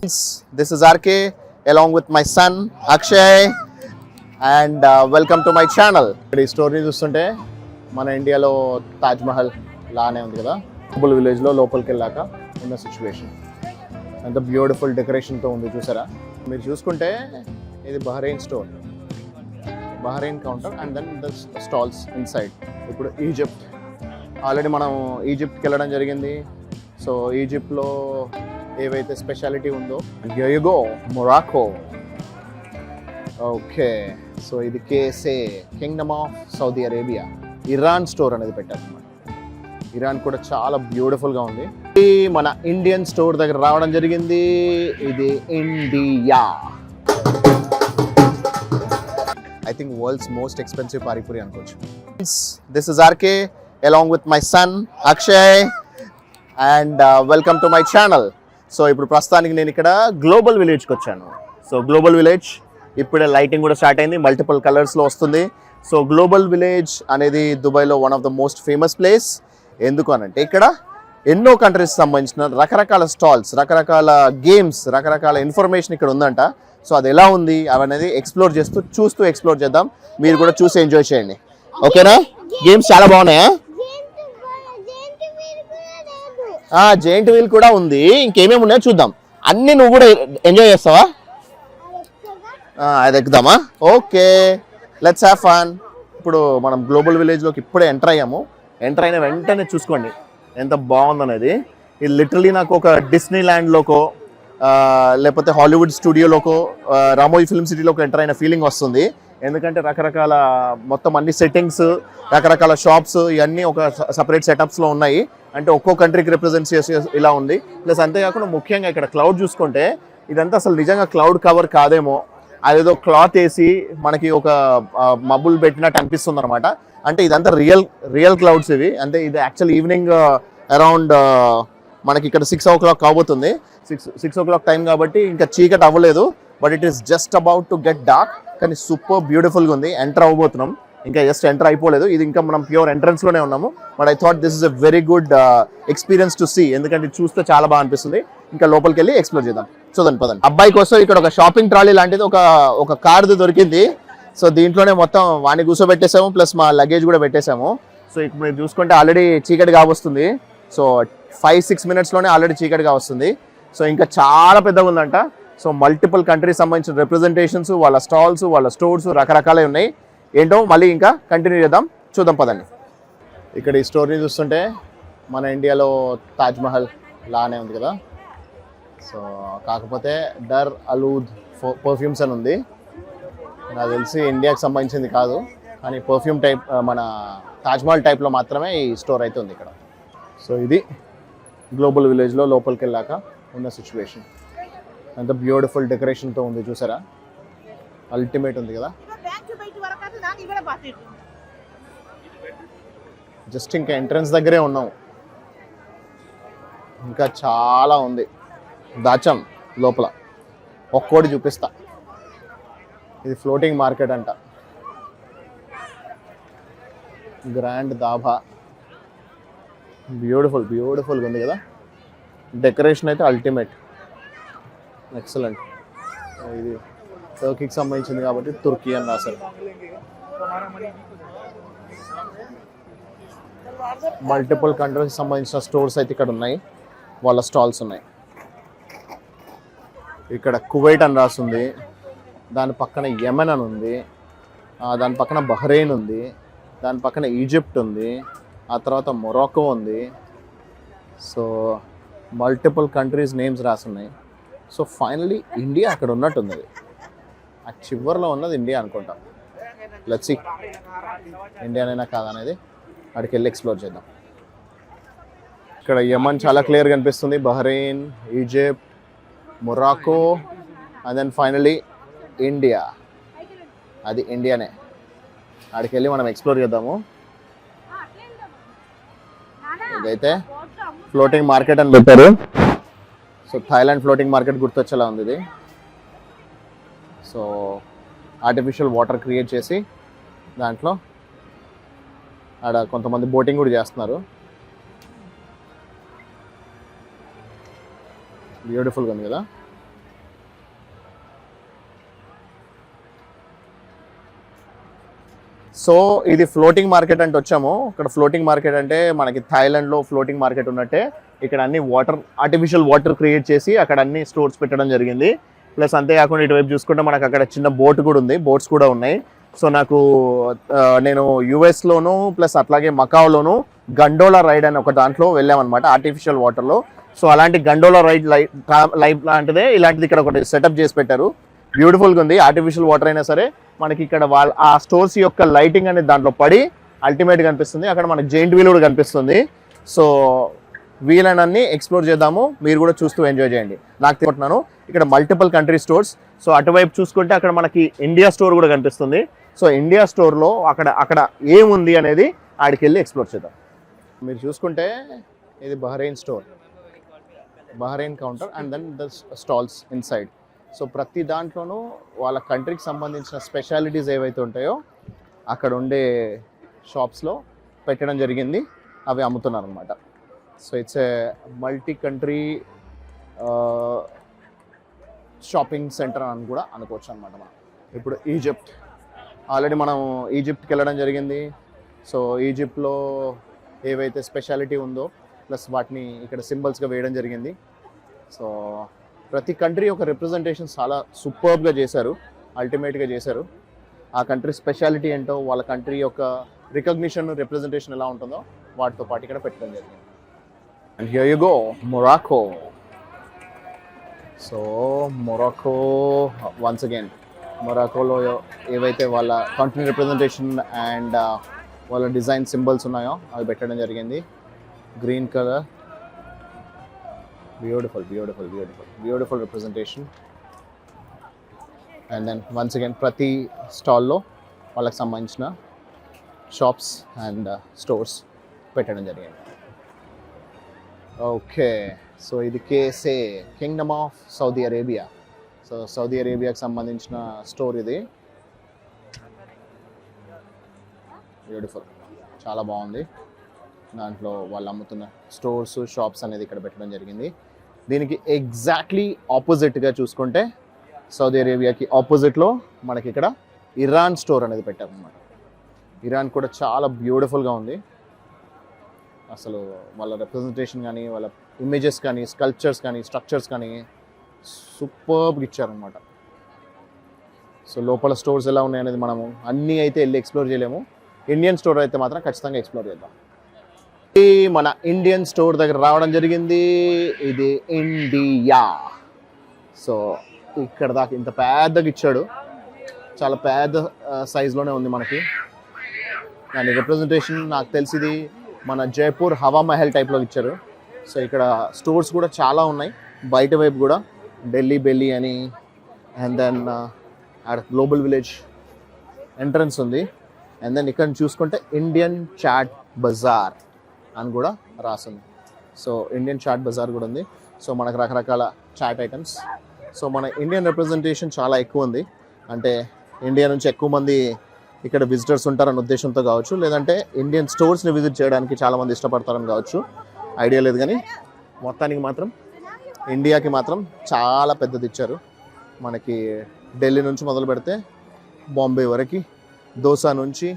This is RK along with my son Akshay and welcome to my channel. ఈ story చూస్తుంటే మన ఇండియాలో తాజ్ మహల్ లానే ఉంది కదా, గ్లోబల్ విలేజ్లో లోపలికి వెళ్ళాక ఉన్న సిచ్యువేషన్ అంత బ్యూటిఫుల్ డెకరేషన్తో ఉంది చూసారా. మీరు చూసుకుంటే ఇది Bahrain store, Bahrain counter and then the stalls inside. ఇప్పుడు ఈజిప్ట్, ఆల్రెడీ మనం ఈజిప్ట్కి వెళ్ళడం జరిగింది. సో ఈజిప్ట్లో ఏవైతే స్పెషాలిటీ ఉందో, యో మొరాకో. ఓకే, సో ఇది KSA kingdom of Saudi Arabia. Iran store అనేది పెట్టారు అన్నమాట. ఇరాన్ కూడా చాలా బ్యూటిఫుల్గా ఉంది. మన ఇండియన్ స్టోర్ దగ్గర రావడం జరిగింది. ఇది India, I think world's most expensive panipuri అనుకోవచ్చు. This is RK along with my son Akshay and welcome to my channel. So ఇప్పుడు ప్రస్తుతానికి నేను ఇక్కడ గ్లోబల్ విలేజ్కి వచ్చాను. సో గ్లోబల్ విలేజ్ ఇప్పుడే లైటింగ్ కూడా స్టార్ట్ అయింది, మల్టిపుల్ కలర్స్లో వస్తుంది. సో గ్లోబల్ విలేజ్ అనేది దుబాయ్లో one of the most famous place. ఎందుకు అనంటే ఇక్కడ ఎన్నో కంట్రీస్ సంబంధించిన రకరకాల స్టాల్స్, రకరకాల గేమ్స్, రకరకాల ఇన్ఫర్మేషన్ ఇక్కడ ఉందంట. సో అది ఎలా ఉంది అవనేది చూస్తూ ఎక్స్ప్లోర్ చేద్దాం. మీరు కూడా చూసి ఎంజాయ్ చేయండి, ఓకేనా? గేమ్స్ చాలా బాగున్నాయా? జెయింట్ వీల్ కూడా ఉంది. ఇంకేమేమి ఉన్నాయో చూద్దాం. అన్ని నువ్వు కూడా ఎంజాయ్ చేస్తావా? అది ఎక్కుదామా? Okay, let's have fun. ఇప్పుడు మనం గ్లోబల్ విలేజ్లోకి ఇప్పుడే ఎంటర్ అయ్యాము. ఎంటర్ అయిన వెంటనే చూసుకోండి ఎంత బాగుందనేది. ఇది లిటరలీ నాకు ఒక డిస్నీ ల్యాండ్లోకో లేకపోతే హాలీవుడ్ స్టూడియోలోకో రామోజీ ఫిల్మ్ సిటీలోకి ఎంటర్ అయిన ఫీలింగ్ వస్తుంది. ఎందుకంటే రకరకాల మొత్తం అన్ని సెట్టింగ్స్, రకరకాల షాప్స్ ఇవన్నీ ఒక సపరేట్ సెటప్స్లో ఉన్నాయి. అంటే ఒక్కో కంట్రీకి రిప్రజెంట్ చేసి ఇలా ఉంది. ప్లస్ అంతేకాకుండా ముఖ్యంగా ఇక్కడ క్లౌడ్ చూసుకుంటే ఇదంతా అసలు నిజంగా క్లౌడ్ కవర్ కాదేమో, అదేదో క్లాత్ వేసి మనకి ఒక మబ్బులు పెట్టినట్టు అనిపిస్తుంది అనమాట. అంటే ఇదంతా రియల్ క్లౌడ్స్ ఇవి. అంటే ఇది యాక్చువల్ ఈవినింగ్ అరౌండ్ మనకి ఇక్కడ 6 o'clock కాబోతుంది. 6 o'clock టైం కాబట్టి ఇంకా చీకటి అవ్వలేదు. But it is just about to get dark. కానీ సూపర్ బ్యూటిఫుల్గా ఉంది. ఎంటర్ అవ్వబోతున్నాం, ఇంకా జస్ట్ ఎంటర్ అయిపోలేదు. ఇది ఇంకా మనం ప్యూర్ ఎంట్రన్స్లోనే ఉన్నాము. But I thought this is a very good experience to see. ఎందుకంటే చూస్తే చాలా బాగా అనిపిస్తుంది. ఇంకా లోపలికి వెళ్ళి ఎక్స్ప్లోర్ చేద్దాం. చూడండి పదండి. అబ్బాయి కోసం ఇక్కడ ఒక షాపింగ్ ట్రాలీ లాంటిది ఒక కార్ది దొరికింది. సో దీంట్లోనే మొత్తం వాడిని కూర్చోబెట్టేసాము, ప్లస్ మా లగేజ్ కూడా పెట్టేశాము. సో ఇప్పుడు మీరు చూసుకుంటే ఆల్రెడీ చీకటి కావస్తుంది. సో 5-6 minutesలోనే ఆల్రెడీ చీకటి కావస్తుంది. సో ఇంకా చాలా పెద్దగా ఉందంట. సో మల్టిపుల్ కంట్రీస్ సంబంధించిన రిప్రజెంటేషన్స్, వాళ్ళ స్టాల్స్, వాళ్ళ స్టోర్స్ రకరకాలే ఉన్నాయి. ఏంటో మళ్ళీ ఇంకా కంటిన్యూ చేద్దాం, చూద్దాం పదండి. ఇక్కడ ఈ స్టోరీని చూస్తుంటే మన ఇండియాలో తాజ్ మహల్ లానే ఉంది కదా. సో కాకపోతే డర్ అలూద్ పర్ఫ్యూమ్స్ అని ఉంది. నాకు తెలిసి ఇండియాకి సంబంధించింది కాదు, కానీ పర్ఫ్యూమ్ టైప్ మన తాజ్ మహల్ టైప్లో మాత్రమే ఈ స్టోర్ అయితే ఉంది ఇక్కడ. సో ఇది గ్లోబల్ విలేజ్లో లోపలికి వెళ్ళాక ఉన్న సిచ్యువేషన్. అంత బ్యూటిఫుల్ డెకరేషన్తో ఉంది చూసారా, అల్టిమేట్ ఉంది కదా. జస్ట్ ఇంకా ఎంట్రన్స్ దగ్గరే ఉన్నాం, ఇంకా చాలా ఉంది. దాచాం లోపల, ఒక్కోటి చూపిస్తా. ఇది ఫ్లోటింగ్ మార్కెట్ అంట, గ్రాండ్ దాబా. బ్యూటిఫుల్గా ఉంది కదా. డెకరేషన్ అయితే అల్టిమేట్, ఎక్సలెంట్. ఇది టర్కీకి సంబంధించింది కాబట్టి తుర్కీ అని రాశారు. మల్టిపుల్ కంట్రీస్ సంబంధించిన స్టోర్స్ అయితే ఇక్కడ ఉన్నాయి, వాళ్ళ స్టాల్స్ ఉన్నాయి. ఇక్కడ కువైట్ అని రాస్తుంది, దాని పక్కన యెమెన్ అని ఉంది, దాని పక్కన బహ్రెయిన్ ఉంది, దాని పక్కన ఈజిప్ట్ ఉంది, ఆ తర్వాత మొరాకో ఉంది. సో మల్టిపుల్ కంట్రీస్ నేమ్స్ రాసున్నాయి. సో ఫైనలీ ఇండియా అక్కడ ఉన్నట్టుంది. ఆ చివరిలో ఉన్నది ఇండియా అనుకుంటా. లెట్స్ సీ ఇండియానైనా కాదనేది అక్కడికి వెళ్ళి ఎక్స్ప్లోర్ చేద్దాం. ఇక్కడ యెమెన్ చాలా క్లియర్గా కనిపిస్తుంది, Bahrain, Egypt, Morocco and then finally India. అది ఇండియానే. అక్కడికి వెళ్ళి మనం ఎక్స్ప్లోర్ చేద్దాము. ఇదైతే ఫ్లోటింగ్ మార్కెట్ అని పెట్టారు. సో థాయిలాండ్ ఫ్లోటింగ్ మార్కెట్ గుర్తొచ్చేలా ఉంది ఇది. సో ఆర్టిఫిషియల్ వాటర్ క్రియేట్ చేసి దాంట్లో ఆడ కొంతమంది బోటింగ్ కూడా చేస్తున్నారు. బ్యూటిఫుల్గా ఉంది కదా. సో ఇది ఫ్లోటింగ్ మార్కెట్ అంటే వచ్చాము. ఇక్కడ ఫ్లోటింగ్ మార్కెట్ అంటే మనకి థాయిలాండ్లో ఫ్లోటింగ్ మార్కెట్ ఉన్నట్టే ఇక్కడ అన్ని ఆర్టిఫిషియల్ వాటర్ క్రియేట్ చేసి అక్కడ అన్ని స్టోర్స్ పెట్టడం జరిగింది. ప్లస్ అంతేకాకుండా ఇటువైపు చూసుకుంటే మనకు అక్కడ చిన్న బోట్ కూడా ఉంది, బోట్స్ కూడా ఉన్నాయి. సో నేను యుఎస్లోను ప్లస్ అట్లాగే మకావ్లోను గండోలా రైడ్ అని ఒక దాంట్లో వెళ్ళామన్నమాట ఆర్టిఫిషియల్ వాటర్లో. సో అలాంటి గండోలా రైడ్ లైవ్ లాంటిదే ఇలాంటిది ఇక్కడ ఒకటి సెటప్ చేసి పెట్టారు. బ్యూటిఫుల్గా ఉంది. ఆర్టిఫిషియల్ వాటర్ అయినా సరే మనకి ఇక్కడ ఆ స్టోర్స్ యొక్క లైటింగ్ అనేది దాంట్లో పడి అల్టిమేట్గా కనిపిస్తుంది. అక్కడ మనకి జైంట్ వీల్ కూడా కనిపిస్తుంది. సో వీలైనన్ని ఎక్స్ప్లోర్ చేద్దాము, మీరు కూడా చూస్తూ ఎంజాయ్ చేయండి. నాకు తెలుసుకుంటున్నాను ఇక్కడ మల్టిపుల్ కంట్రీ స్టోర్స్. సో అటువైపు చూసుకుంటే అక్కడ మనకి ఇండియా స్టోర్ కూడా కనిపిస్తుంది. సో ఇండియా స్టోర్లో అక్కడ ఏముంది అనేది ఆడికి వెళ్ళి ఎక్స్ప్లోర్ చేద్దాం. మీరు చూసుకుంటే ఇది Bahrain store, Bahrain counter and then the stalls inside. So ప్రతి దాంట్లోనూ వాళ్ళ కంట్రీకి సంబంధించిన స్పెషాలిటీస్ ఏవైతే ఉంటాయో అక్కడ ఉండే షాప్స్లో పెట్టడం జరిగింది, అవి అమ్ముతున్నారు అనమాట. So it's a multi country shopping centre అని కూడా అనుకోవచ్చు అనమాట. మనం ఇప్పుడు ఈజిప్ట్, ఆల్రెడీ మనం ఈజిప్ట్కి వెళ్ళడం జరిగింది. సో ఈజిప్ట్లో ఏవైతే స్పెషాలిటీ ఉందో ప్లస్ వాటిని ఇక్కడ సింబల్స్గా వేయడం జరిగింది. సో ప్రతి కంట్రీ యొక్క రిప్రజెంటేషన్ చాలా సూపర్బ్గా చేశారు, అల్టిమేట్గా చేశారు. ఆ కంట్రీ స్పెషాలిటీ ఏంటో, వాళ్ళ కంట్రీ యొక్క రికగ్నిషన్ రిప్రజెంటేషన్ ఎలా ఉంటుందో వాటితో పాటు ఇక్కడ పెట్టడం జరిగింది. And here you go, Morocco. So Morocco once again, మొరాకోలో ఏవైతే వాళ్ళ కంట్రీ రిప్రజెంటేషన్ అండ్ వాళ్ళ డిజైన్ సింబల్స్ ఉన్నాయో అవి పెట్టడం జరిగింది. Green colour, beautiful representation. And then once again ప్రతి స్టాల్లో వాళ్ళకి సంబంధించిన షాప్స్ అండ్ స్టోర్స్ పెట్టడం జరిగింది. ఓకే, సో ఇది KSA, kingdom of Saudi Arabia. So Saudi అరేబియాకి సంబంధించిన స్టోర్ ఇది. బ్యూటిఫుల్, చాలా బాగుంది. దాంట్లో వాళ్ళు అమ్ముతున్న స్టోర్స్ షాప్స్ అనేది ఇక్కడ పెట్టడం జరిగింది. దీనికి ఎగ్జాక్ట్లీ ఆపోజిట్గా చూసుకుంటే సౌదీ అరేబియాకి ఆపోజిట్లో మనకి ఇక్కడ ఇరాన్ స్టోర్ అనేది పెట్టారన్నమాట. ఇరాన్ కూడా చాలా బ్యూటిఫుల్గా ఉంది. అసలు వాళ్ళ రిప్రజెంటేషన్ కానీ, వాళ్ళ ఇమేజెస్ కానీ, స్కల్ప్చర్స్ కానీ, స్ట్రక్చర్స్ కానీ సూపర్గా ఇచ్చారనమాట. సో లోపల స్టోర్స్ ఎలా ఉన్నాయనేది మనము అన్నీ అయితే వెళ్ళి ఎక్స్ప్లోర్ చేయలేము. ఇండియన్ స్టోర్ అయితే మాత్రం ఖచ్చితంగా ఎక్స్ప్లోర్ చేద్దాం. మన ఇండియన్ స్టోర్ దగ్గర రావడం జరిగింది. ఇది ఇండియా. సో ఇక్కడ దాకా ఇంత పెద్దగా ఇచ్చాడు, చాలా పెద్ద సైజులోనే ఉంది మనకి. దాని రిప్రజెంటేషన్ నాకు తెలిసింది మన జైపూర్ హవా మహల్ టైప్లో ఇచ్చారు. సో ఇక్కడ స్టోర్స్ కూడా చాలా ఉన్నాయి. బయట వైపు కూడా ఢిల్లీ బెల్లీ అని, and then global village entrance ఉంది. అండ్ దెన్ ఇక్కడ చూసుకుంటే ఇండియన్ చాట్ బజార్ అని కూడా రాసింది. సో ఇండియన్ చాట్ బజార్ కూడా ఉంది. సో మనకు రకరకాల చాట్ ఐటమ్స్. సో మన ఇండియన్ రిప్రజెంటేషన్ చాలా ఎక్కువ ఉంది. అంటే ఇండియా నుంచి ఎక్కువ మంది ఇక్కడ విజిటర్స్ ఉంటారన్న ఉద్దేశంతో కావచ్చు, లేదంటే ఇండియన్ స్టోర్స్ని విజిట్ చేయడానికి చాలామంది ఇష్టపడతారని కావచ్చు, ఐడియా లేదు. కానీ మొత్తానికి మాత్రం ఇండియాకి మాత్రం చాలా పెద్దది ఇచ్చారు. మనకి ఢిల్లీ నుంచి మొదలు పెడితే బాంబే వరకు, దోసా నుంచి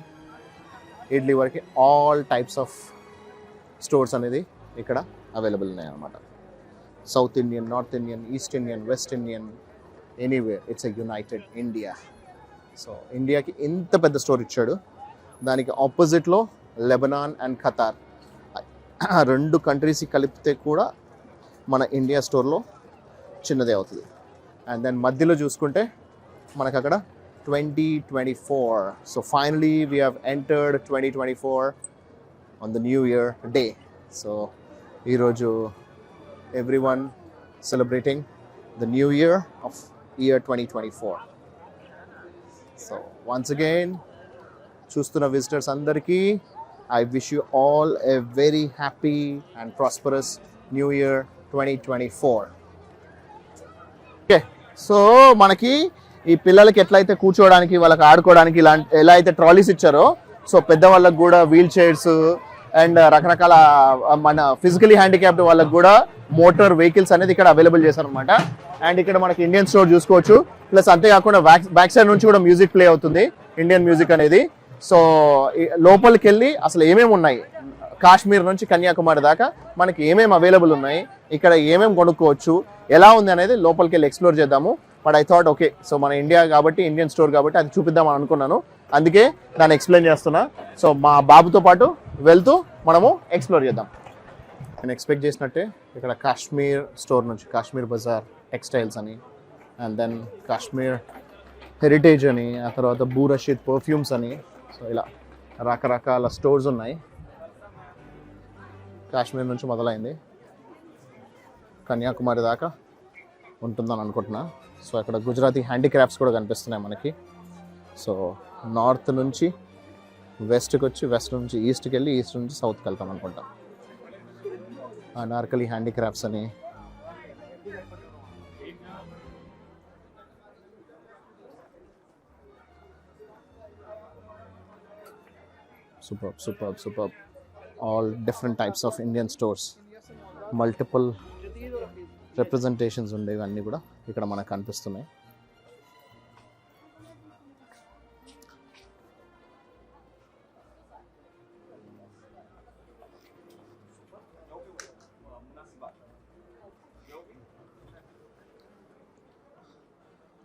ఇడ్లీ వరకు ఆల్ టైప్స్ ఆఫ్ స్టోర్స్ అనేది ఇక్కడ అవైలబుల్ ఉన్నాయి అన్నమాట. South Indian, north Indian, east Indian, west Indian, anywhere it's a United India. So ఇండియాకి ఇంత పెద్ద స్టోర్ ఇచ్చాడు. దానికి ఆపోజిట్లో లెబనాన్ అండ్ ఖతార్, రెండు కంట్రీస్కి కలిపితే కూడా మన ఇండియా స్టోర్లో చిన్నదే అవుతుంది. అండ్ దెన్ మధ్యలో చూసుకుంటే మనకు అక్కడ 2024. So finally we have entered 2024 on the New Year day. So ఈరోజు everyone celebrating the new year of year 2024. So once again చూస్తున్న విజిటర్స్ అందరికీ I wish you all a very happy and prosperous new year 2024. Okay, so మనకి ఈ పిల్లలకి ఎట్లయితే కూర్చోవడానికి, వాళ్ళకి ఆడుకోవడానికి ఎలా అయితే ట్రాలీస్ ఇచ్చారో, సో పెద్దవాళ్ళకి కూడా వీల్ చైర్స్ అండ్ రకరకాల మన ఫిజికలీ హ్యాండిక్యాప్డ్ వాళ్ళకి కూడా మోటార్ వెహికల్స్ అనేది ఇక్కడ అవైలబుల్ చేశారనమాట. అండ్ ఇక్కడ మనకి ఇండియన్ స్టోర్ చూసుకోవచ్చు. ప్లస్ అంతేకాకుండా బ్యాక్ సైడ్ నుంచి కూడా మ్యూజిక్ ప్లే అవుతుంది, ఇండియన్ మ్యూజిక్ అనేది. సో లోపలికి వెళ్ళి అసలు ఏమేమి ఉన్నాయి, కాశ్మీర్ నుంచి కన్యాకుమారి దాకా మనకి ఏమేమి అవైలబుల్ ఉన్నాయి, ఇక్కడ ఏమేమి కొనుక్కోవచ్చు, ఎలా ఉంది అనేది లోపలికి వెళ్ళి ఎక్స్ప్లోర్ చేద్దాము. But I thought okay, so మన ఇండియా కాబట్టి, ఇండియన్ స్టోర్ కాబట్టి అది చూపిద్దామని అనుకున్నాను, అందుకే దాన్ని ఎక్స్ప్లెయిన్ చేస్తున్నా. సో మా బాబుతో పాటు వెళ్తూ మనము ఎక్స్ప్లోర్ చేద్దాం. నేను ఎక్స్పెక్ట్ చేసినట్టే ఇక్కడ కాశ్మీర్ స్టోర్ నుంచి కాశ్మీర్ బజార్ టెక్స్టైల్స్ అని, అండ్ దెన్ కాశ్మీర్ హెరిటేజ్ అని, ఆ తర్వాత బూ రషీద్ పర్ఫ్యూమ్స్ అని, సో ఇలా రకరకాల స్టోర్స్ ఉన్నాయి. కాశ్మీర్ నుంచి మొదలైంది, కన్యాకుమారి దాకా ఉంటుందని అనుకుంటున్నా. సో అక్కడ గుజరాతీ హ్యాండీక్రాఫ్ట్స్ కూడా కనిపిస్తున్నాయి మనకి. సో నార్త్ నుంచి వెస్ట్కి వచ్చి, వెస్ట్ నుంచి ఈస్ట్కి వెళ్ళి, ఈస్ట్ నుంచి సౌత్కి వెళ్తాం అనుకుంటా. అనార్కలి హ్యాండీక్రాఫ్ట్స్ అని, super all different types of Indian stores, multiple representations ఉండేవి అన్నీ కూడా ఇక్కడ మనకు కనిపిస్తున్నాయి.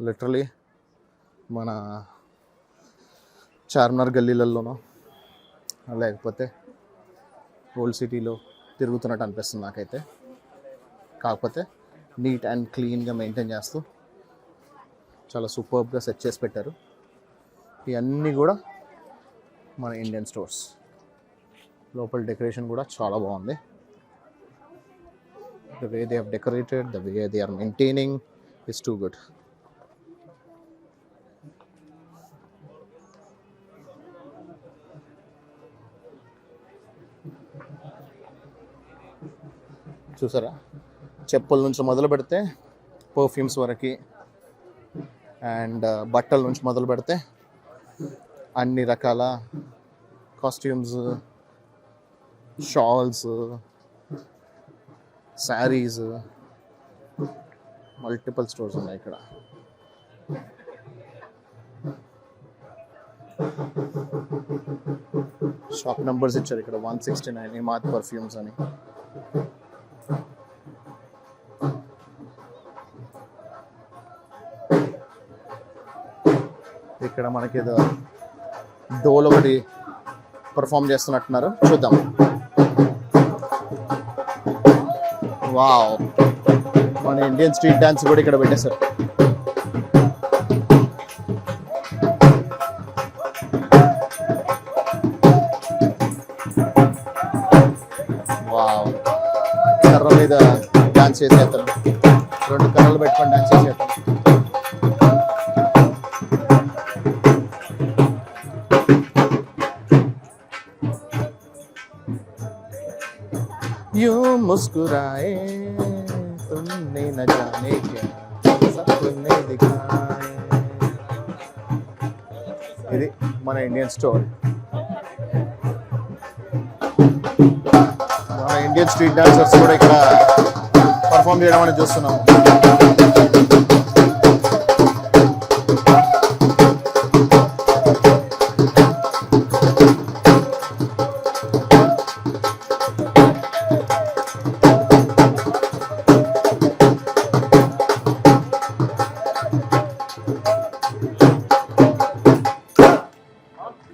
లిటరలీ మన చార్మినార్ గల్లీలలోనో లేకపోతే ఓల్డ్ సిటీలో తిరుగుతున్నట్టు అనిపిస్తుంది నాకైతే. కాకపోతే నీట్ అండ్ క్లీన్గా మెయింటైన్ చేస్తూ చాలా సూపర్బ్గా సెట్ చేసి పెట్టారు. ఇవన్నీ కూడా మన ఇండియన్ స్టోర్స్. లోపల డెకరేషన్ కూడా చాలా బాగుంది. The way they have decorated, the way they are maintaining is too good. చూసారా, చెప్పుల నుంచి మొదలు పెడితే పర్ఫ్యూమ్స్ వరకు, అండ్ బట్టల నుంచి మొదలు పెడితే అన్ని రకాల costumes, shawls, saris, multiple stores ఉన్నాయి ఇక్కడ. షాప్ నెంబర్స్ ఇచ్చారు ఇక్కడ, 169 ఇమాద్ పర్ఫ్యూమ్స్ అని. ఇక్కడ మనకి ఏదో డోల్ ఒకటి పర్ఫామ్ చేస్తున్నట్టున్నారు, చూద్దాం. వావ్, మన ఇండియన్ స్ట్రీట్ డాన్స్ కూడా ఇక్కడ పెట్టేశారు. వావ్, కర్ర మీద డాన్స్ చేసేస్తాను, 2 కర్రలు పెట్టుకొని డాన్స్ చేసేస్తాను. यूं मुस्कुराए तुमने न जाने क्या सपने दिखाए. ఇది మన ఇండియన్ స్టోర్. మన ఇండియన్ స్ట్రీట్ డాన్సర్స్ కూడా ఇక్కడ పర్ఫామ్ చేయడం అనేది చూస్తున్నాము.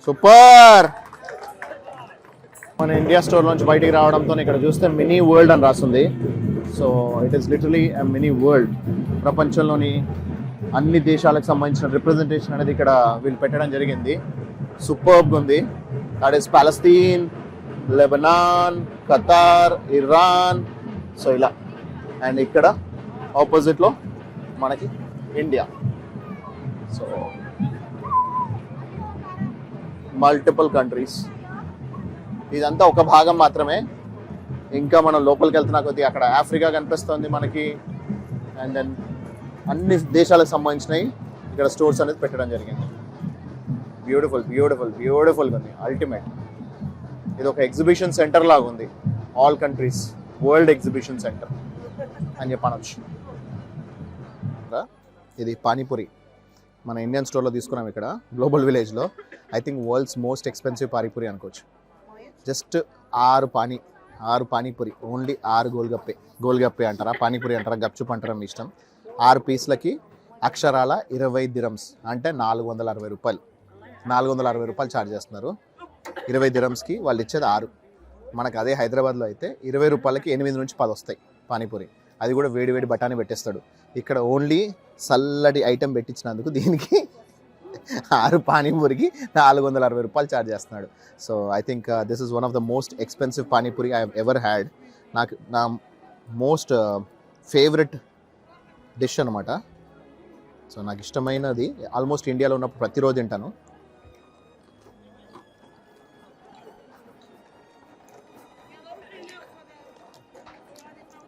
సూపర్. మన ఇండియా స్టోర్ నుంచి బయటికి రావడంతో ఇక్కడ చూస్తే మినీ వరల్డ్ అని రాస్తుంది. So it is literally a mini world. ప్రపంచంలోని అన్ని దేశాలకు సంబంధించిన రిప్రజెంటేషన్ అనేది ఇక్కడ వీళ్ళు పెట్టడం జరిగింది. సూపర్బ్గా ఉంది. That is Palestine, Lebanon, Qatar, Iran. So ఇలా, అండ్ ఇక్కడ ఆపోజిట్లో మనకి ఇండియా. So multiple countries. ఇదంతా ఒక భాగం మాత్రమే. ఇంకా మనం లోపలికి వెళ్తున్నా కొద్దీ అక్కడ ఆఫ్రికా కనిపిస్తుంది మనకి, అండ్ దెన్ అన్ని దేశాలకు సంబంధించినవి ఇక్కడ స్టోర్స్ అనేది పెట్టడం జరిగింది. బ్యూటిఫుల్ బ్యూటిఫుల్ బ్యూటిఫుల్గా ఉంది. అల్టిమేట్. ఇది ఒక ఎగ్జిబిషన్ సెంటర్ లాగా ఉంది. All countries world exhibition centre అని చెప్పనొచ్చు. ఇది పానీపూరి. మన ఇండియన్ స్టోర్లో తీసుకున్నాం ఇక్కడ గ్లోబల్ విలేజ్లో. I think world's most expensive panipuri అనుకోవచ్చు. జస్ట్ 6 పానీపూరి, ఓన్లీ 6 గోల్గప్పే అంటారా, పానీపూరి అంటారా, గప్చుప్ అంటారా మీ ఇష్టం. 6 పీస్లకి అక్షరాల 20 dirhams అంటే 460 రూపాయలు. 460 రూపాయలు ఛార్జ్ చేస్తున్నారు. 20 dirhamsకి వాళ్ళు ఇచ్చేది 6. మనకు అదే హైదరాబాద్లో అయితే 20 రూపాయలకి 8 నుంచి 10 వస్తాయి పానీపూరి. అది కూడా వేడి బఠానీ పెట్టేస్తాడు. ఇక్కడ ఓన్లీ చల్లటి ఐటెం పెట్టించినందుకు దీనికి 6 పానీపూరికి 460 రూపాయలు ఛార్జ్ చేస్తున్నాడు. So I think this is one of the most expensive panipuri I have ever had. నా మోస్ట్ ఫేవరెట్ డిష్ అనమాట. సో నాకు ఇష్టమైనది, ఆల్మోస్ట్ ఇండియాలో ఉన్నప్పుడు ప్రతిరోజు తింటాను.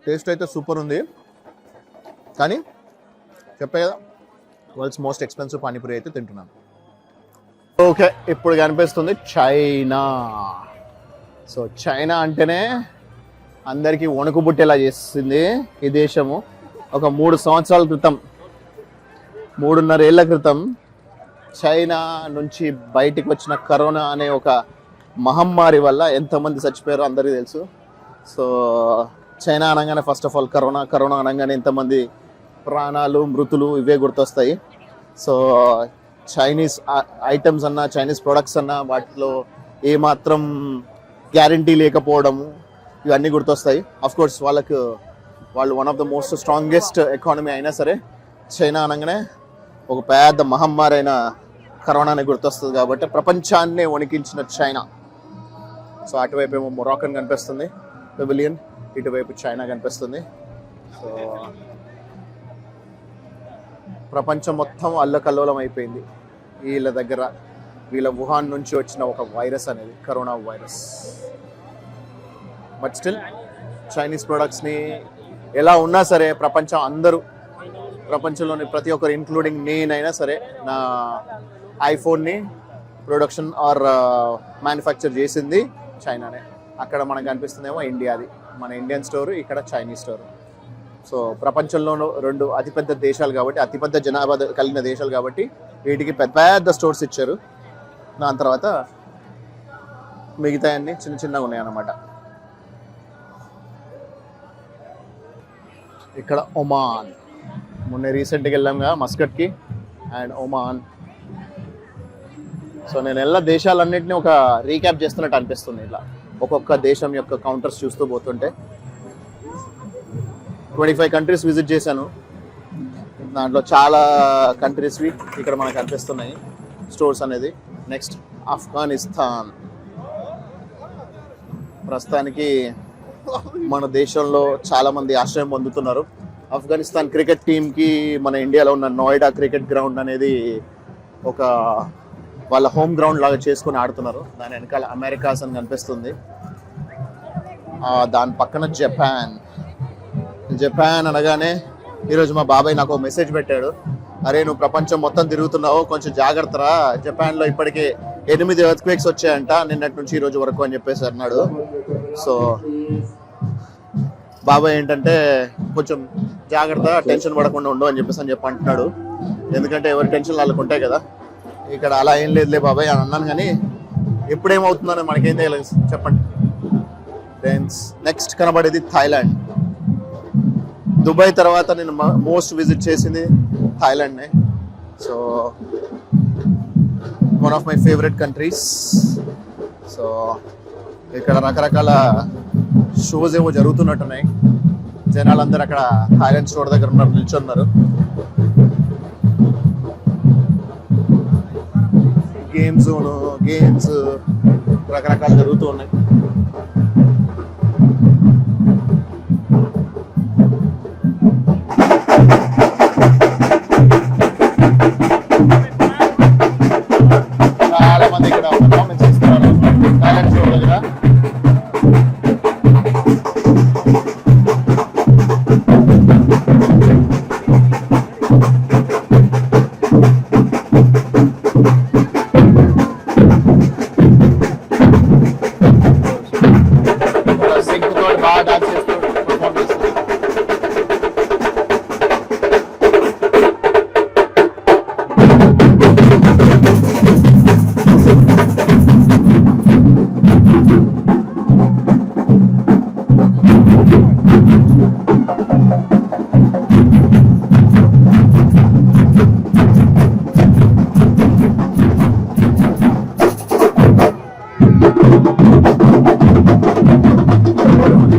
టేస్ట్ అయితే సూపర్ ఉంది, కానీ చెప్పే కదా వరల్డ్స్ మోస్ట్ ఎక్స్పెన్సివ్ పానీపూరి అయితే తింటున్నాను. ఓకే, ఇప్పుడు కనిపిస్తుంది చైనా. సో చైనా అంటేనే అందరికీ వణుకు పుట్టేలా చేసింది ఈ దేశము. ఒక 3 సంవత్సరాల క్రితం, 3.5 ఏళ్ల క్రితం చైనా నుంచి బయటికి వచ్చిన కరోనా అనే ఒక మహమ్మారి వల్ల ఎంతమంది చచ్చిపోయారో అందరికీ తెలుసు. సో చైనా అనగానే ఫస్ట్ ఆఫ్ ఆల్ కరోనా అనగానే ఎంతమంది ప్రాణాలు, మృతులు ఇవే గుర్తొస్తాయి. సో చైనీస్ ఐటమ్స్ అన్నా, చైనీస్ ప్రొడక్ట్స్ అన్నా వాటిలో ఏమాత్రం గ్యారంటీ లేకపోవడము ఇవన్నీ గుర్తొస్తాయి. అఫ్ కోర్స్ వాళ్ళు one of the most strongest economy అయినా సరే చైనా అనగానే ఒక పెద్ద మహమ్మారి అయిన కరోనానే గుర్తొస్తుంది. కాబట్టి ప్రపంచాన్నే వణికించిన చైనా. సో అటువైపు ఏమో మొరాకన్ కనిపిస్తుంది పెవిలియన్, ఇటువైపు చైనా కనిపిస్తుంది. సో ప్రపంచం మొత్తం అల్లకల్లోలం అయిపోయింది వీళ్ళ వుహాన్ నుంచి వచ్చిన ఒక వైరస్ అనేది, corona virus. But still Chinese ప్రొడక్ట్స్ని ఎలా ఉన్నా సరే ప్రపంచంలోని ప్రతి ఒక్కరు ఇంక్లూడింగ్ నేనైనా సరే నా ఐఫోన్ని ప్రొడక్షన్ ఆర్ మ్యానుఫ్యాక్చర్ చేసింది చైనానే. అక్కడ మనకు కనిపిస్తుందేమో ఇండియాది, మన ఇండియన్ స్టోరు, ఇక్కడ చైనీస్ స్టోరు. సో ప్రపంచంలోనూ 2 అతిపెద్ద దేశాలు కాబట్టి, అతిపెద్ద జనాభా కలిగిన దేశాలు కాబట్టి వీటికి పెద్ద స్టోర్స్ ఇచ్చారు. దాని తర్వాత మిగతా అన్ని చిన్నగా ఉన్నాయి అన్నమాట. ఇక్కడ ఒమాన్, మొన్న రీసెంట్గా వెళ్ళాంగా మస్కట్కి అండ్ ఒమాన్. సో నేను వెళ్ళిన దేశాలన్నింటినీ ఒక రీక్యాప్ చేస్తున్నట్టు అనిపిస్తుంది. ఇట్లా ఒక్కొక్క దేశం యొక్క కౌంటర్స్ చూస్తూ పోతుంటే 25 కంట్రీస్ విజిట్ చేశాను. దాంట్లో చాలా కంట్రీస్వి ఇక్కడ మనకు కనిపిస్తున్నాయి స్టోర్స్ అనేది. నెక్స్ట్ ఆఫ్ఘనిస్తాన్. ప్రస్తుతానికి మన దేశంలో చాలామంది ఆశ్రయం పొందుతున్నారు. ఆఫ్ఘనిస్తాన్ క్రికెట్ టీంకి మన ఇండియాలో ఉన్న నోయిడా క్రికెట్ గ్రౌండ్ అనేది ఒక వాళ్ళ హోమ్ గ్రౌండ్ లాగా చేసుకుని ఆడుతున్నారు. దాని వెనకాల అమెరికాస్ అని కనిపిస్తుంది. దాని పక్కన జపాన్ అనగానే ఈరోజు మా బాబాయ్ నాకు మెసేజ్ పెట్టాడు, అరే నువ్వు ప్రపంచం మొత్తం తిరుగుతున్నావు, కొంచెం జాగ్రత్తరా, జపాన్లో ఇప్పటికే 8 ఎర్త్క్వేక్స్ వచ్చాయంట నిన్నటి నుంచి ఈరోజు వరకు అని చెప్పేసి అన్నాడు. సో బాబాయ్ ఏంటంటే కొంచెం జాగ్రత్త, టెన్షన్ పడకుండా ఉండు అని చెప్పి అంటున్నాడు. ఎందుకంటే ఎవరి టెన్షన్ వాళ్ళకు ఉంటాయి కదా. ఇక్కడ అలా ఏం లేదులే బాబాయ్ అని అన్నాను, కానీ ఎప్పుడేమవుతుందని మనకేం తెలియదు, చెప్పండి. నెక్స్ట్ కనబడేది థాయిలాండ్. దుబాయ్ తర్వాత నేను మోస్ట్ విజిట్ చేసింది థాయిలాండ్నే. So one of my favourite countries. So ఇక్కడ రకరకాల షోస్ ఏమో జరుగుతున్నట్టున్నాయి. జనాలందరూ అక్కడ థాయిలాండ్ స్టోర్ దగ్గర నిల్చున్నారు. గేమ్స్ రకరకాలు జరుగుతూ ఉన్నాయి. చాలా మంది ఇక్కడ పర్ఫార్మెన్స్ ఇస్తున్నారు థాయిలాండ్ స్టోర్ దగ్గర.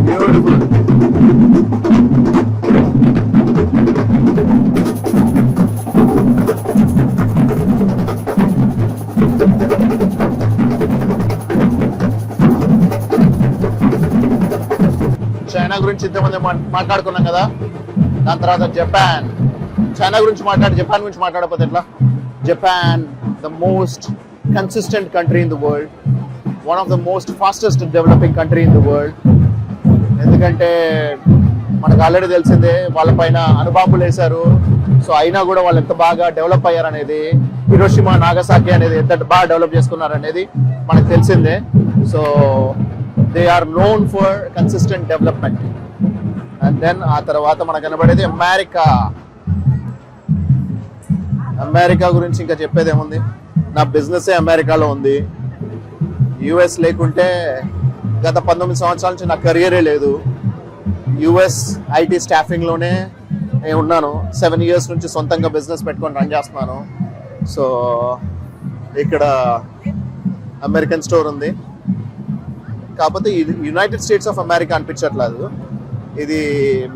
బ్యూటిఫుల్. చైనా గురించి ఇంతమంది మాట్లాడుకున్నాం కదా, దాని తర్వాత జపాన్. చైనా గురించి జపాన్ గురించి మాట్లాడకపోతే ఎట్లా? Japan, the most consistent country in the world, one of the most fastest developing country in the world. ఎందుకంటే మనకు ఆల్రెడీ తెలిసిందే, వాళ్ళపైన అణుబాంబులు వేశారు. సో అయినా కూడా వాళ్ళు ఎంత బాగా డెవలప్ అయ్యారు అనేది, హిరోషిమా నాగసాకి అనేది ఎంత బాగా డెవలప్ చేసుకున్నారు అనేది మనకు తెలిసిందే. So they are known for consistent development. And then ఆ తర్వాత మనకు కనబడేది అమెరికా. అమెరికా గురించి ఇంకా చెప్పేది ఏముంది, నా బిజినెసే అమెరికాలో ఉంది. యుఎస్ లేకుంటే గత 19 సంవత్సరాల నుంచి నా కెరియరే లేదు. యుఎస్ ఐటీ స్టాఫింగ్లోనే నేను ఉన్నాను. 7 years నుంచి సొంతంగా బిజినెస్ పెట్టుకొని రన్ చేస్తున్నాను. సో ఇక్కడ అమెరికన్ స్టోర్ ఉంది. కాకపోతే ఇది యునైటెడ్ స్టేట్స్ ఆఫ్ అమెరికా అనిపించట్లేదు, ఇది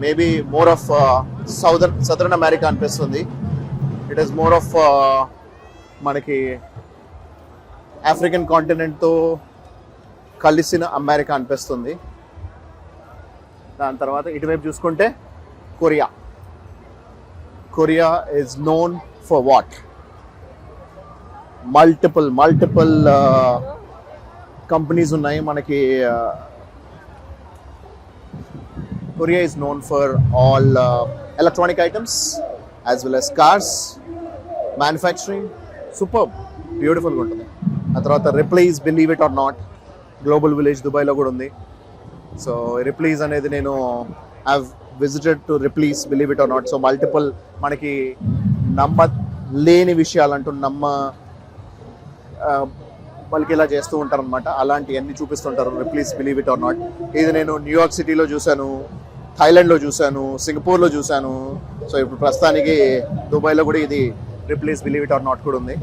maybe more of southern America అనిపిస్తుంది. ఇట్ ఈస్ మోర్ ఆఫ్ మనకి ఆఫ్రికన్ కాంటినెంట్తో కలిసిన అమెరికా అనిపిస్తుంది. దాని తర్వాత ఇటువైపు చూసుకుంటే Korea. Korea is known for what? Multiple companies ఉన్నాయి మనకి. Korea is known for all electronic items as well as cars, manufacturing. Super బ్యూటిఫుల్గా ఉంటుంది. ఆ తర్వాత రిప్లీస్, believe it or not, global village దుబాయ్లో కూడా ఉంది. సో రిప్లీస్ అనేది నేను have visited to రిప్లీస్, believe it or not. So multiple మనకి నమ్మలేని విషయాలంటూ వాళ్ళకి ఇలా చేస్తూ ఉంటారు అనమాట. అలాంటివన్నీ చూపిస్తుంటారు Ripley's, believe it or not. ఇది నేను న్యూయార్క్ సిటీలో చూశాను, థాయిలాండ్లో చూశాను, సింగపూర్లో చూశాను. సో ఇప్పుడు ప్రస్తుతానికి దుబాయ్లో కూడా ఇది రిప్లీస్, బిలీవ్ ఇట్ ఆర్ నాట్ కూడా ఉంది.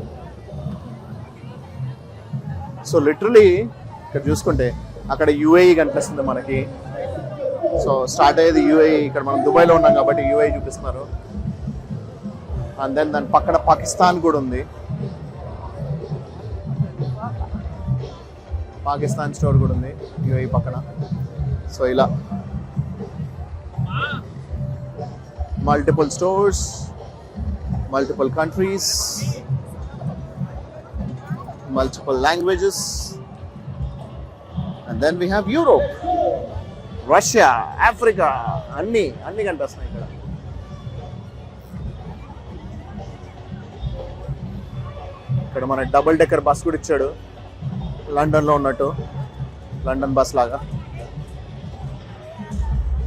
సో లిటరలీ ఇక్కడ చూసుకుంటే అక్కడ యుఏఈ కనిపిస్తుంది మనకి. సో స్టార్ట్ అయ్యేది యుఏఈ. ఇక్కడ మనం దుబాయ్లో ఉన్నాం కాబట్టి యుఏఈ చూపిస్తున్నారు. అండ్ దెన్ దాని పక్కన పాకిస్తాన్ కూడా ఉంది. పాకిస్తాన్ స్టోర్ కూడా ఉంది యుఏఈ పక్కన. సో ఇలా multiple stores, multiple countries, multiple languages. And then we have Europe, Russia, Africa, అన్ని కనిపిస్తున్నాయి ఇక్కడ. ఇక్కడ మన డబుల్ డెక్కర్ బస్ కూడా ఇచ్చాడు, లండన్లో ఉన్నట్టు, లండన్ బస్ లాగా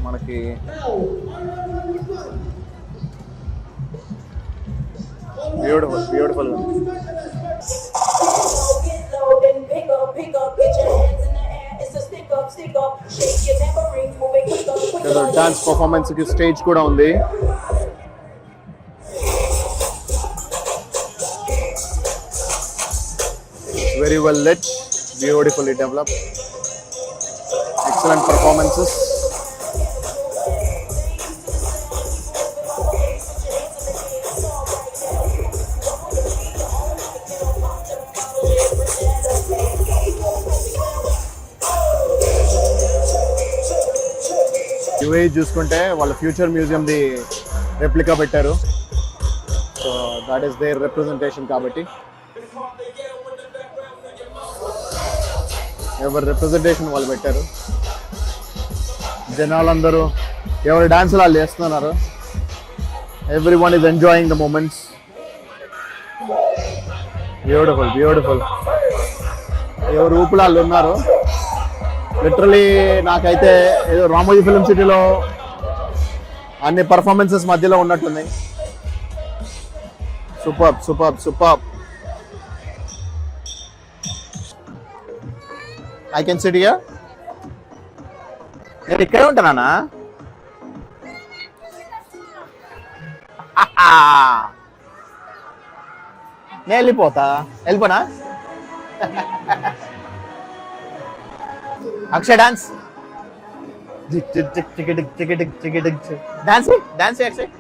మనకి. బ్యూటిఫుల్ డాన్స్ పర్ఫార్మెన్స్ కి స్టేజ్ కూడా ఉంది. Very well lit, beautifully developed, excellent performances. UAE చూసుకుంటే వాళ్ళ ఫ్యూచర్ మ్యూజియంది రెప్లికా పెట్టారు. So that is their representation. కాబట్టి ఎవరి రిప్రజెంటేషన్ వాళ్ళు పెట్టారు. జనాలందరూ ఎవరి డాన్సులు వాళ్ళు చేస్తున్నారు. Everyone is enjoying the moments. Beautiful. ఎవరు ఊపులు వాళ్ళు ఉన్నారు. లిటరలీ నాకైతే ఏదో రామోజీ ఫిలిం సిటీలో అన్ని పర్ఫార్మెన్సెస్ మధ్యలో ఉన్నట్టున్నాయి. Super. I can sit here. నేను ఇక్కడే ఉంటానా? నేను వెళ్ళిపోనా? Akshay dance dance dance actually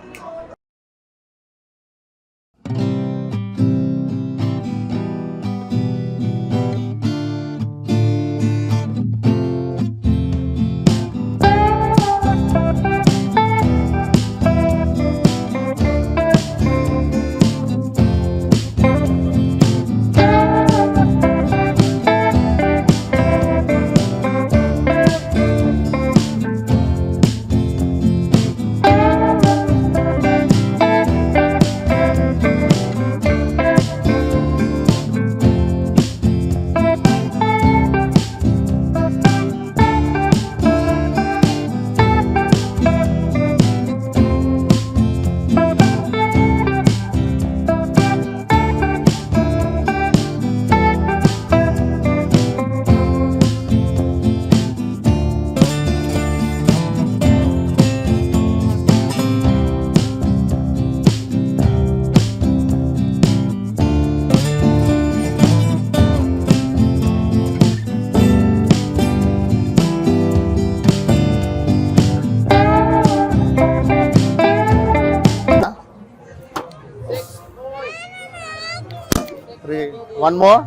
One more.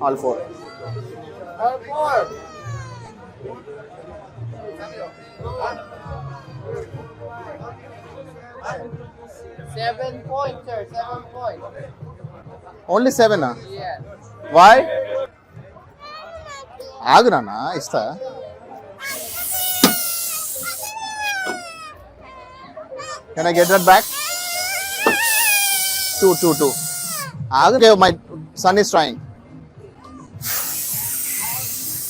All four. All four. Seven points, sir. 7 points. Only 7 ah? Yeah. Why? ఆగు నాన్న ఇస్తా. Can I get that back? 2. ఆగు. Okay, my son is trying.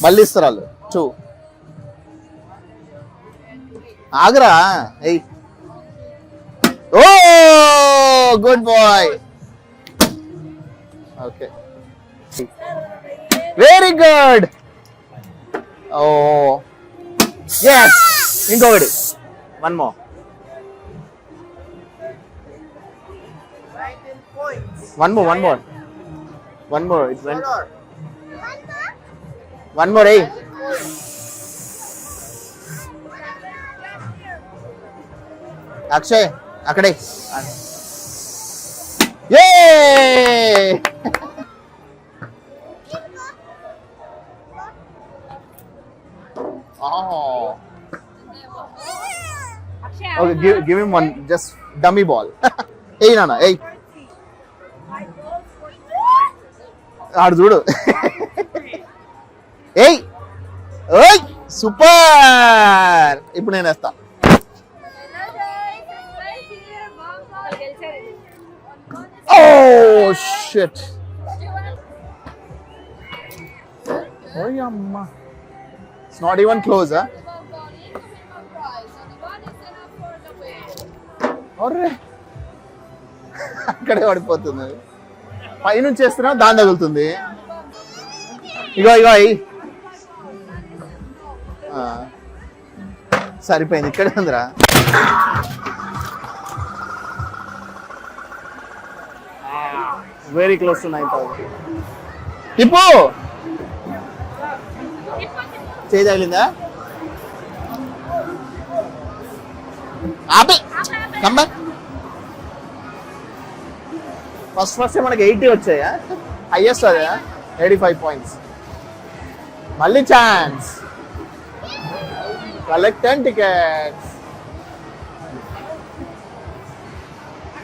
మళ్ళీ ఇస్తారు వాళ్ళు 2. ఆగురా. ఎయ్. Oh good boy. Okay very good. Oh yes. ఇంకొకటి. One more. 19 points. One more. It went. Color. One more, eh? Akshay, akade. Yay! Oh. Okay, give him one, just dummy ball. Hey, Nana, hey. ఆడు చూడు. ఏయ్ ఓయ్ super. ఇప్పుడు నేను వేస్తా. Oh shit. ఓయ్ అమ్మా. It's not even close. అరే అక్కడే పడిపోతుంది. పైనుంచి చేస్తున్నా దాని తగులుతుంది. ఇగో అయ్యి సరిపోయింది. ఇక్కడే ఉందిరా. Very close to 9,000. తిప్పు. చేయి తగిలిందా? ఆపే. Come back. ఫస్ట్ మనకి 80 వచ్చాయా? హైయెస్ట్ అదే 85 points. మళ్ళీ ఛాన్స్. Collect 10 tickets.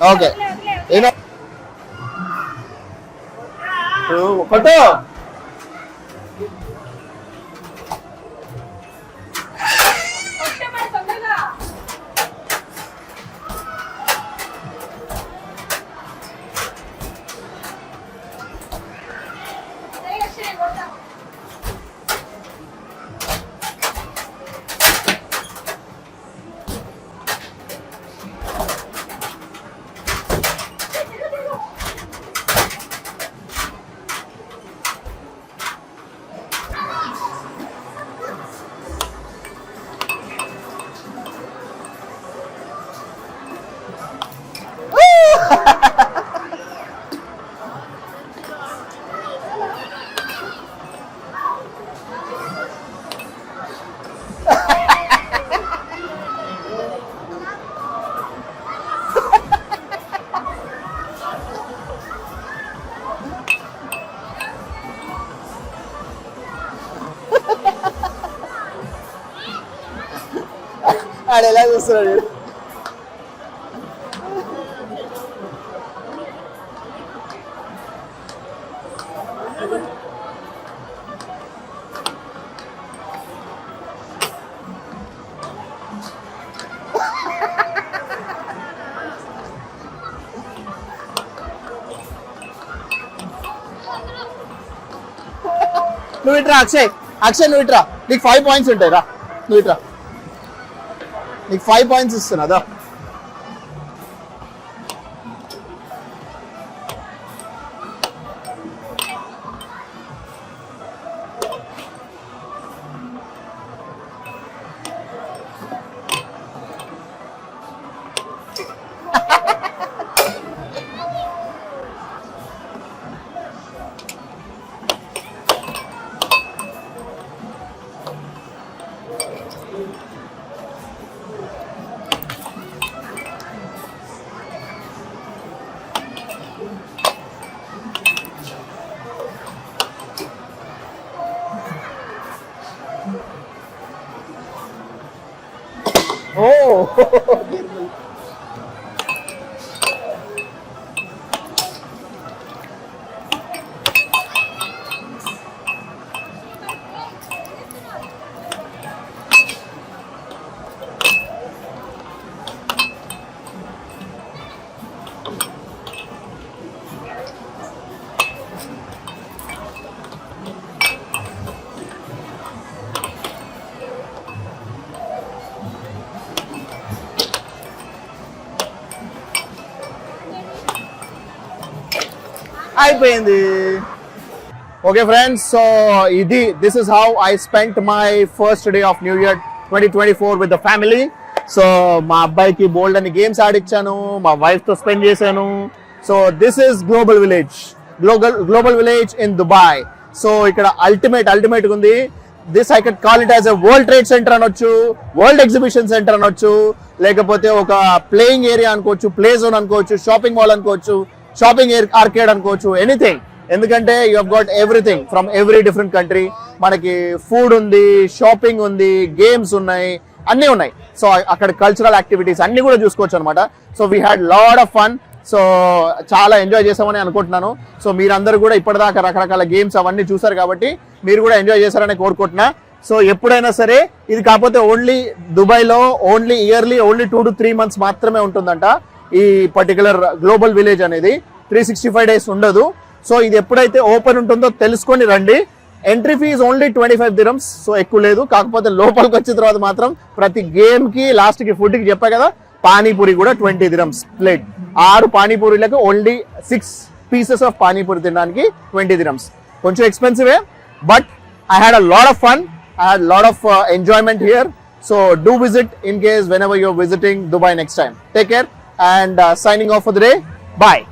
ఓకే కొట్టు. ఆడ ఎలా చూస్తున్నాడు నువ్వు ఇట్రా అక్షయ్ నువ్వు ఇట్రా నీకు 5 పాయింట్స్ ఉంటాయి రా నువ్వు ఇట్రా నీకు 5 పాయింట్స్ ఇస్తున్నా దా Oh! అయిపోయింది okay friends so this is how I spent my first day of new year 2024 with the family so మా అబ్బాయికి బోల్డ్ అని గేమ్స్ ఆడిచ్చాను మా వైఫ్ తో స్పెండ్ చేశాను so this is global village in Dubai so ఇక్కడ ultimate ఉంది this I can call it as a world trade centre అనొచ్చు world exhibition centre అనొచ్చు లేకపోతే ఒక ప్లేయింగ్ ఏరియా అనుకోవచ్చు ప్లే జోన్ అనుకోవచ్చు షాపింగ్ మాల్ అనుకోవచ్చు షాపింగ్ ఆర్కేడ్ అనుకోవచ్చు ఎనీథింగ్ ఎందుకంటే you have got everything from every different country మనకి ఫుడ్ ఉంది షాపింగ్ ఉంది గేమ్స్ ఉన్నాయి అన్నీ ఉన్నాయి సో అక్కడ కల్చరల్ యాక్టివిటీస్ అన్ని కూడా చూసుకోవచ్చు అనమాట so we had lot of fun so చాలా ఎంజాయ్ చేసామని అనుకుంటున్నాను సో మీరందరూ కూడా ఇప్పటిదాకా రకరకాల గేమ్స్ అవన్నీ చూసారు కాబట్టి మీరు కూడా ఎంజాయ్ చేశారని కోరుకుంటున్నా సో ఎప్పుడైనా సరే ఇది కాకపోతే ఓన్లీ దుబాయ్లో only yearly only 2 to 3 months మాత్రమే ఉంటుందంట ఈ పర్టికులర్ గ్లోబల్ విలేజ్ అనేది 365 days ఉండదు సో ఇది ఎప్పుడైతే ఓపెన్ ఉంటుందో తెలుసుకొని రండి entry fee only 25 dirhams so ఎక్కువ లేదు కాకపోతే లోపలికి వచ్చిన తర్వాత మాత్రం ప్రతి గేమ్ కి లాస్ట్ కి ఫుడ్ కి చెప్పా కదా పానీపూరి కూడా 20 dirhams ప్లేట్ 6 పానీపూరీలకు ఓన్లీ 6 pieces ఆఫ్ పానీపూరి తినడానికి 20 dirhams కొంచెం ఎక్స్పెన్సివే but I had a lot of fun I had lot of enjoyment here so do visit in case whenever you're visiting Dubai next time take care and signing off for the day. Bye.